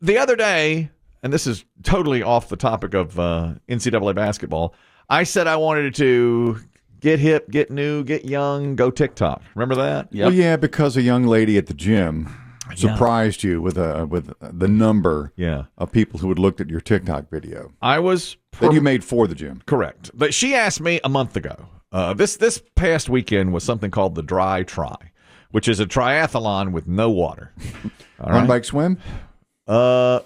the other day, and this is totally off the topic of NCAA basketball, I said I wanted to get hip, get new, get young, go TikTok. Remember that? Yep. Well, yeah, because a young lady at the gym surprised you with the number of people who had looked at your TikTok video. That you made for the gym. Correct. But she asked me a month ago. This past weekend was something called the Dry Tri, which is a triathlon with no water. Run, bike, swim? Row,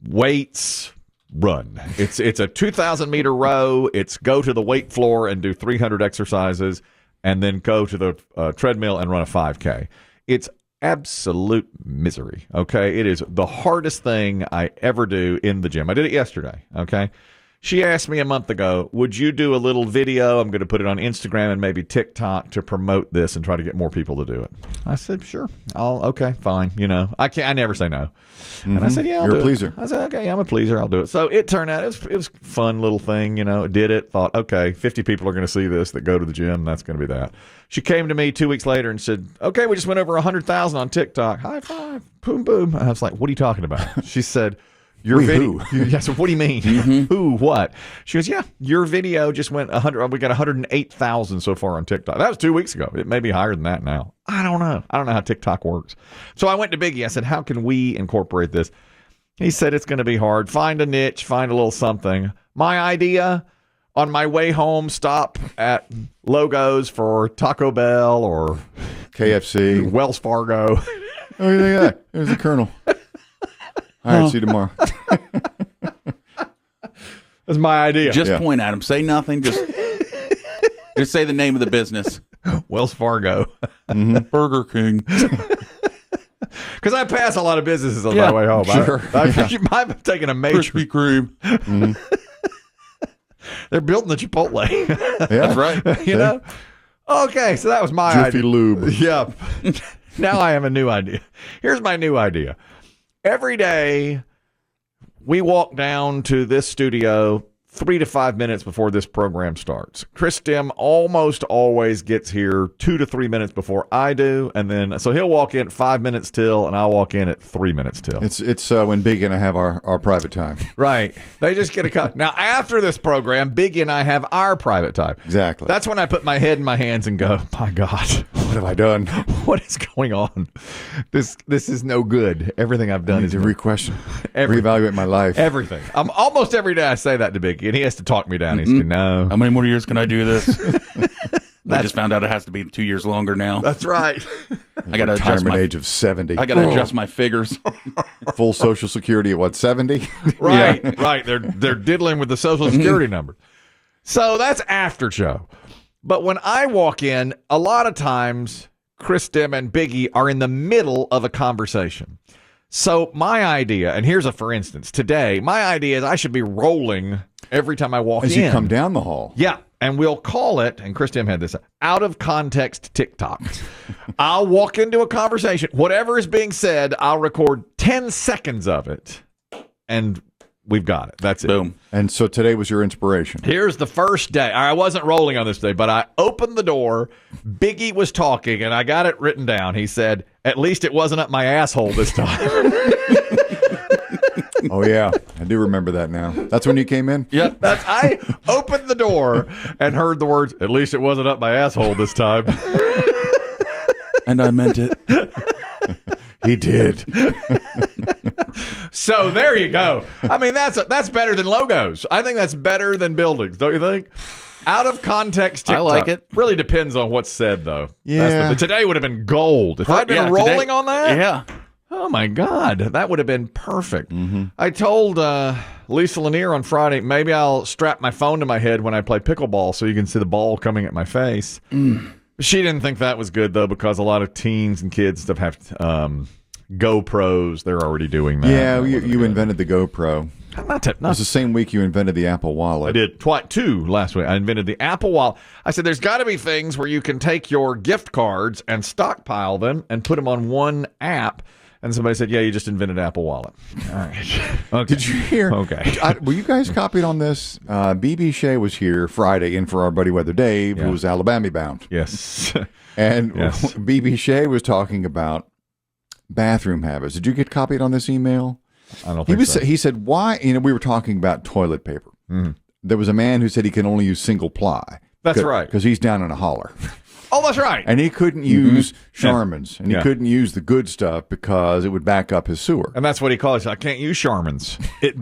weights, run. It's a 2,000-meter row. It's go to the weight floor and do 300 exercises, and then go to the treadmill and run a 5K. It's absolute misery, okay? It is the hardest thing I ever do in the gym. I did it yesterday, okay? She asked me a month ago, would you do a little video? I'm going to put it on Instagram and maybe TikTok to promote this and try to get more people to do it. I said, sure. Okay, fine. I never say no. Mm-hmm. And I said, yeah, I'll do it. You're a pleaser. I said, okay, I'm a pleaser. I'll do it. So it turned out it was a fun little thing, did it. Thought, okay, 50 people are going to see this that go to the gym. That's going to be that. She came to me 2 weeks later and said, okay, we just went over 100,000 on TikTok. High five. Boom, boom. I was like, what are you talking about? She said, your video. Yeah, so what do you mean? Mm-hmm. Who? What? She goes, yeah, your video just went 100. We got 108,000 so far on TikTok. That was 2 weeks ago. It may be higher than that now. I don't know. I don't know how TikTok works. So I went to Biggie. I said, how can we incorporate this? He said, it's going to be hard. Find a niche. Find a little something. My idea, on my way home, stop at logos for Taco Bell or KFC, Wells Fargo. Oh, yeah. There's the Colonel. All right, see you tomorrow. That's my idea. Just point at him. Say nothing. Just say the name of the business. Wells Fargo. Mm-hmm. Burger King. Because I pass a lot of businesses on my way home. Sure. I've taken a major. Krispy Kreme. Mm-hmm. They're building the Chipotle. Yeah, that's right. You know? Okay, so that was my Jiffy idea. Lube. Yep. Now I have a new idea. Here's my new idea. Every day, we walk down to this studio 3 to 5 minutes before this program starts. Chris Demm almost always gets here 2 to 3 minutes before I do, and then so he'll walk in at 5 minutes till, and I'll walk in at 3 minutes till. It's when Biggie and I have our private time. Right. They just get a cut. Now, after this program, Biggie and I have our private time. Exactly. That's when I put my head in my hands and go, my God. What have I done? What is going on? This is no good. Everything I've done I need is to re-question, reevaluate my life. Everything. Almost every day I say that to Biggie, and he has to talk me down. He's like, no. How many more years can I do this? I just found out it has to be 2 years longer now. That's right. I got to adjust retirement my age of 70. I got to adjust my figures. Full Social Security at what, 70? Right, yeah. Right. They're diddling with the Social Security number. So that's after show. But when I walk in, a lot of times Chris Demm and Biggie are in the middle of a conversation. So my idea, and here's a for instance, today, my idea is I should be rolling every time I walk in. As you come down the hall. Yeah, and we'll call it, and Chris Demm had this, out of context TikTok. I'll walk into a conversation, whatever is being said, I'll record 10 seconds of it, and we've got it. That's it. Boom. And so today was your inspiration. Here's the first day. I wasn't rolling on this day, but I opened the door. Biggie was talking, and I got it written down. He said, at least it wasn't up my asshole this time. Oh, yeah. I do remember that now. That's when you came in? Yep. I opened the door and heard the words, at least it wasn't up my asshole this time. And I meant it. He did. So there you go. I mean, that's better than logos. I think that's better than buildings, don't you think? Out of context TikTok. I like it. Really depends on what's said, though. Yeah. Today would have been gold. If I'd been rolling on that. Yeah. Oh, my God. That would have been perfect. Mm-hmm. I told Lisa Lanier on Friday, maybe I'll strap my phone to my head when I play pickleball so you can see the ball coming at my face. She didn't think that was good, though, because a lot of teens and kids stuff have GoPros. They're already doing that. Yeah, you invented the GoPro. It was the same week you invented the Apple Wallet. I did two last week. I invented the Apple Wallet. I said there's got to be things where you can take your gift cards and stockpile them and put them on one app. And somebody said, yeah, you just invented Apple Wallet. All right. Okay. Did you hear? Okay. Were you guys copied on this? BB Shea was here Friday in for our buddy Weather Dave, who was Alabama bound. Yes. And BB Shea was talking about bathroom habits. Did you get copied on this email? I don't think so. He said, why? We were talking about toilet paper. Mm-hmm. There was a man who said he can only use single ply. That's right. Because he's down in a holler. Oh, that's right. And he couldn't use Charmin's, and he couldn't use the good stuff because it would back up his sewer. And that's what he calls it. I can't use Charmin's. It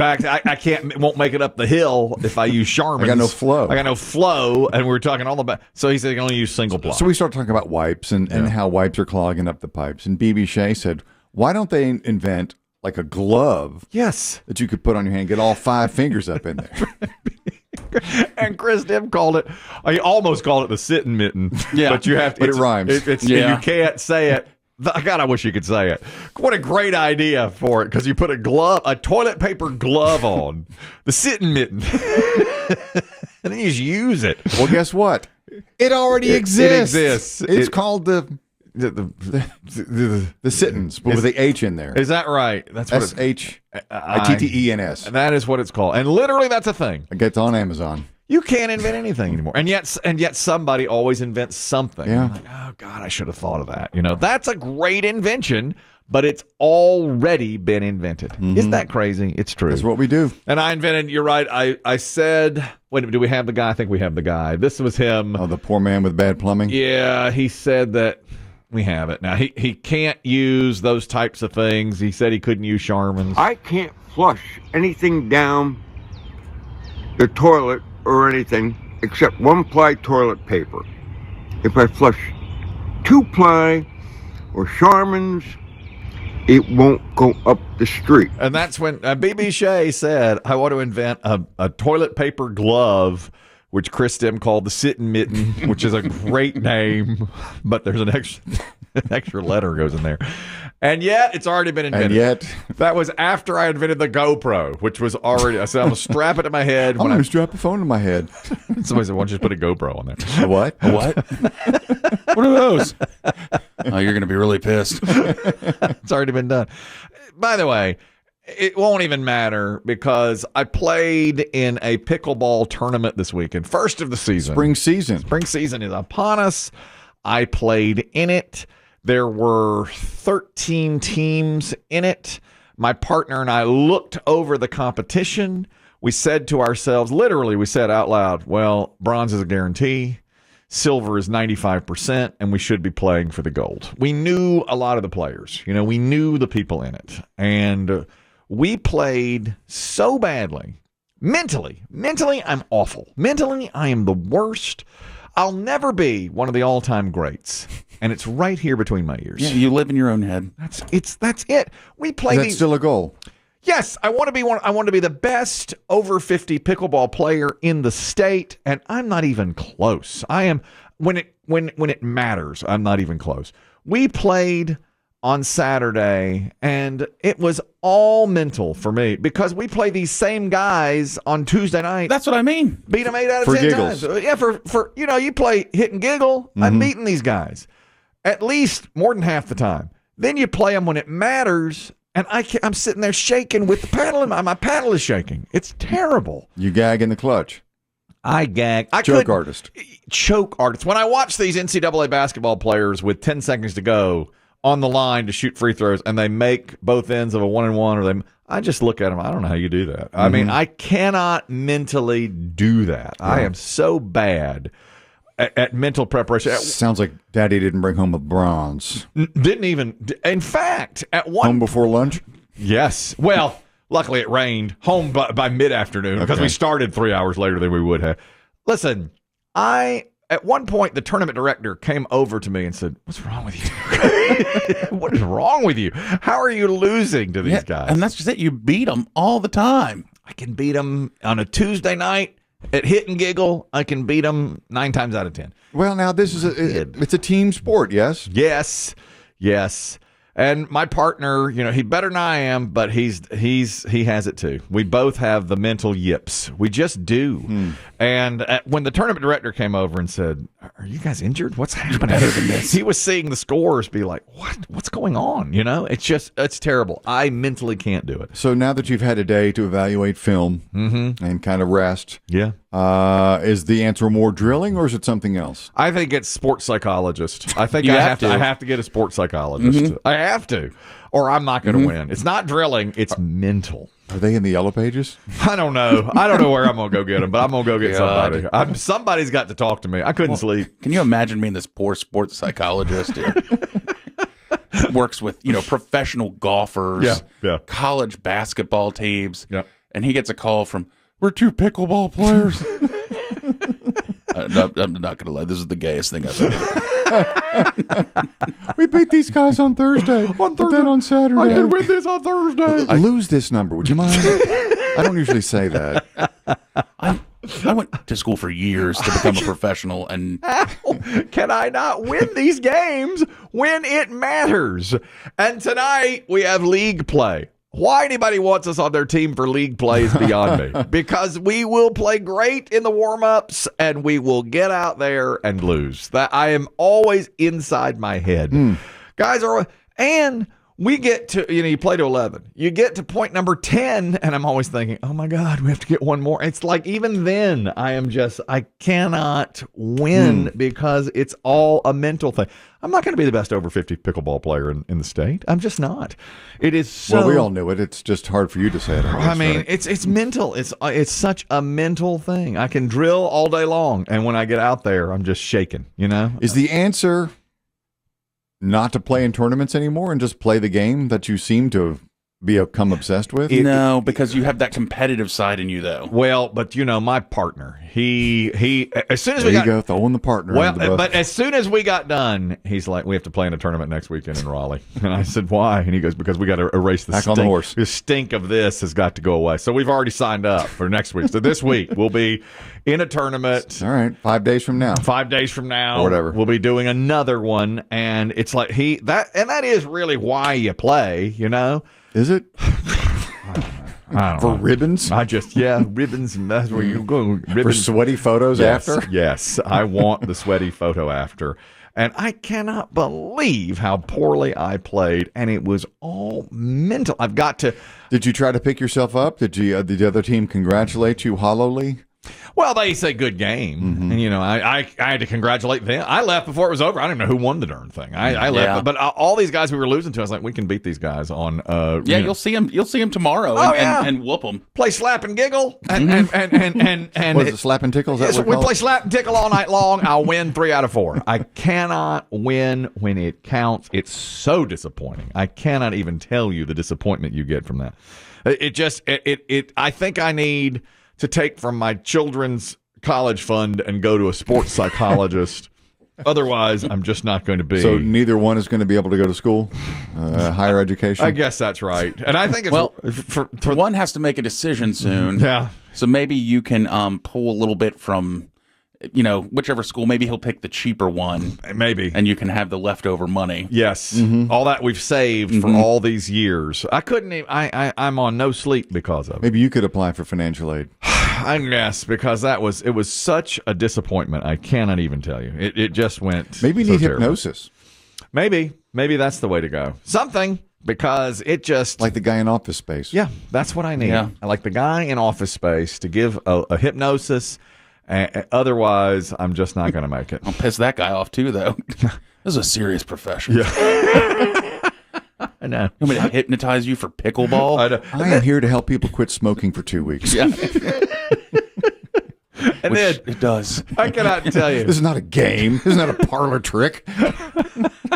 won't make it up the hill if I use Charmin's. I got no flow. And we were talking all about. So he said he can only use single ply. So we started talking about wipes and how wipes are clogging up the pipes. And BB Shea said, why don't they invent like a glove? Yes. That you could put on your hand, get all 5 fingers up in there. And Chris Demm called it. He almost called it the Sit and Mitten. Yeah, but you have to. But it rhymes. You can't say it. God, I wish you could say it. What a great idea for it, because you put a toilet paper glove on the Sit and Mitten, and then you just use it. Well, guess what? It already exists. It exists. It's called the Sittens, but with the H in there. Is that right? That's what SHITTENS. That is what it's called, and literally that's a thing. It gets on Amazon. You can't invent anything anymore, and yet somebody always invents something. Yeah. Like, oh God, I should have thought of that. That's a great invention, but it's already been invented. Mm-hmm. Isn't that crazy? It's true. That's what we do. And I invented. You're right. I said, wait, do we have the guy? I think we have the guy. This was him. Oh, the poor man with bad plumbing. Yeah, he said that. We have it. Now, he can't use those types of things. He said he couldn't use Charmin's. I can't flush anything down the toilet or anything except 1-ply toilet paper. If I flush 2-ply or Charmin's, it won't go up the street. And that's when BB Shea said, I want to invent a toilet paper glove, which Chris Demm called the Sit and Mitten, which is a great name, but there's an extra letter goes in there. And yet, it's already been invented. And yet, that was after I invented the GoPro, which was already. I said, I'm going to strap it to my head. I'm going to strap a phone to my head. Somebody said, why don't you just put a GoPro on there? A what? A what? What are those? Oh, you're going to be really pissed. It's already been done. By the way, it won't even matter because I played in a pickleball tournament this weekend. First of the season. Spring season. Spring season is upon us. I played in it. There were 13 teams in it. My partner and I looked over the competition. We said to ourselves, literally, we said out loud, well, bronze is a guarantee. Silver is 95%, and we should be playing for the gold. We knew a lot of the players. We knew the people in it. And we played so badly. Mentally, I'm awful. Mentally, I am the worst. I'll never be one of the all-time greats. And it's right here between my ears. Yeah, you live in your own head. That's it. We play Is that still a goal? Yes, I want to be one. I want to be the best over 50 pickleball player in the state, and I'm not even close. I am when it matters. I'm not even close. We played on Saturday, and it was all mental for me because we play these same guys on Tuesday night. That's what I mean. Beat them 8 out of 10 giggles. times. Yeah, for you play hit and giggle. Mm-hmm. I'm beating these guys at least more than half the time. Then you play them when it matters, and I'm sitting there shaking with the paddle, and my paddle is shaking. It's terrible. You gag in the clutch. I gag. Choke artist. Choke artist. When I watch these NCAA basketball players with 10 seconds to go on the line to shoot free throws, and they make both ends of a 1-and-1, I just look at them. I don't know how you do that. I mean, I cannot mentally do that. Yeah. I am so bad at mental preparation. Sounds like Daddy didn't bring home a bronze. Didn't even. In fact, at one home before lunch. Yes. Well, luckily it rained. Home by mid-afternoon because we started 3 hours later than we would have. Listen, at one point, the tournament director came over to me and said, "What's wrong with you? What is wrong with you? How are you losing to these guys?" And that's just it. You beat them all the time. I can beat them on a Tuesday night at hit and giggle. I can beat them 9 times out of 10. Well, now this is it's a team sport, yes? Yes. And my partner, he better than I am, but he has it too. We both have the mental yips. We just do. And when the tournament director came over and said, "Are you guys injured? What's happening?" Better than this. He was seeing the scores, be like, "What's going on?" It's terrible. I mentally can't do it. So now that you've had a day to evaluate film and kind of rest, is the answer more drilling or is it something else? I think it's sports psychologist. I think I have to get a sports psychologist. I have to. or I'm not going to win. It's not drilling. It's mental. Are they in the yellow pages? I don't know. I don't know where I'm going to go get them, but I'm going to go get somebody. Somebody's got to talk to me. I couldn't sleep. Can you imagine being this poor sports psychologist who works with, professional golfers, college basketball teams, and he gets a call from, we're 2 pickleball players. I'm not going to lie. This is the gayest thing I've ever heard. We beat these guys on Thursday. But then on Saturday. I can win this on Thursday. I lose this number. Would you mind? I don't usually say that. I went to school for years to become a professional, and can I not win these games when it matters? And tonight we have league play. Why anybody wants us on their team for league play is beyond me. Because we will play great in the warm-ups and we will get out there and lose. That I am always inside my head. Guys and we get to, you play to 11. You get to point number 10 and I'm always thinking, oh my God, we have to get one more. It's like even then I cannot win because it's all a mental thing. I'm not going to be the best over 50 pickleball player in the state. I'm just not. It is so. Well, we all knew it. It's just hard for you to say it. I mean, it's mental. It's such a mental thing. I can drill all day long, and when I get out there, I'm just shaking. Is the answer not to play in tournaments anymore and just play the game that you seem to become obsessed with? No, because you have that competitive side in you, though. Well, but my partner, he as soon as there you go, throwing the partner. Well, but as soon as we got done, he's like, we have to play in a tournament next weekend in Raleigh. And I said, why? And he goes, because we got to erase the back stink. On the horse. The stink of this has got to go away. So we've already signed up for next week. So this week we'll be in a tournament. All right, 5 days from now. 5 days from now, or whatever. We'll be doing another one, and it's like that is really why you play. Is it? I don't for know. Ribbons? Ribbons, and that's where you go. Ribbons. For sweaty photos after? Yes, I want the sweaty photo after. And I cannot believe how poorly I played, and it was all mental. I've got to... Did you try to pick yourself up? Did the other team congratulate you hollowly? Well, they say good game, and I had to congratulate them. I left before it was over. I don't even know who won the darn thing. I left, but all these guys we were losing to, I was like, we can beat these guys on. You'll see them. You'll see them tomorrow, and whoop them. Play slap and giggle, and was it slap and tickle? We play slap and tickle all night long. I'll win 3 out of 4. I cannot win when it counts. It's so disappointing. I cannot even tell you the disappointment you get from that. I think I need to take from my children's college fund and go to a sports psychologist. Otherwise, I'm just not going to be. So neither one is going to be able to go to school, higher education? I guess that's right. And I think it's for one has to make a decision soon. Yeah. So maybe you can pull a little bit from, whichever school. Maybe he'll pick the cheaper one. Maybe. And you can have the leftover money. Yes. All that we've saved for all these years. I couldn't even, I'm on no sleep because of it. Maybe you could apply for financial aid. I guess, because it was such a disappointment. I cannot even tell you. It just went. Maybe you need hypnosis. Maybe that's the way to go. Something, because it just like the guy in Office Space. Yeah, that's what I need. Yeah. I like the guy in Office Space to give a hypnosis. Otherwise, I'm just not going to make it. I'll piss that guy off too, though. This is a serious profession. Yeah. I know. You want me to hypnotize you for pickleball? I am here to help people quit smoking for 2 weeks. Yeah. And then it does. I cannot tell you. This is not a game. This is not a parlor trick.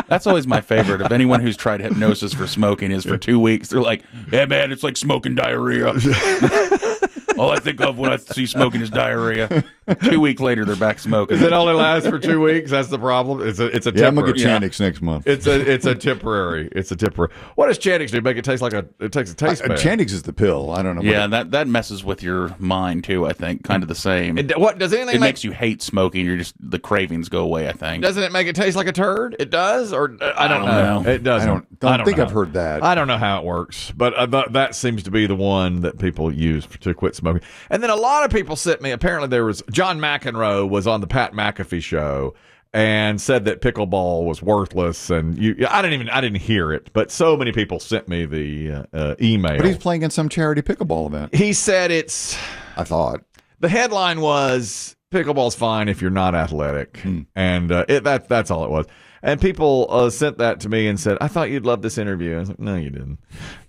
That's always my favorite. Of anyone who's tried hypnosis for smoking is for 2 weeks. They're like, "Yeah, man, it's like smoking diarrhea." All I think of when I see smoking is diarrhea. 2 weeks later, they're back smoking. It only lasts for 2 weeks. That's the problem. It's a temporary. I'm gonna get Channix next month. It's a temporary. What does Channix do? Make it taste like it takes a taste bad. Channix is the pill. I don't know. Yeah, that messes with your mind too. I think kind of the same. What does anything? It makes you hate smoking. The cravings go away. I think. Doesn't it make it taste like a turd? It does, or I don't know. It doesn't. I don't think I've heard that. I don't know how it works, but that seems to be the one that people use to quit smoking. And then a lot of people sent me. Apparently, there was John McEnroe was on the Pat McAfee show and said that pickleball was worthless. And I didn't hear it, but so many people sent me the email. But he's playing in some charity pickleball event. He said I thought the headline was pickleball's fine if you're not athletic, and that's all it was. And people sent that to me and said, "I thought you'd love this interview." I was like, "No, you didn't.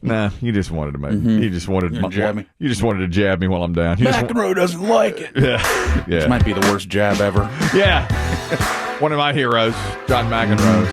Nah, you just wanted to make. You just wanted to jab me. You just wanted to jab me while I'm down. McEnroe doesn't like it. Yeah. This might be the worst jab ever. Yeah, one of my heroes, John McEnroe.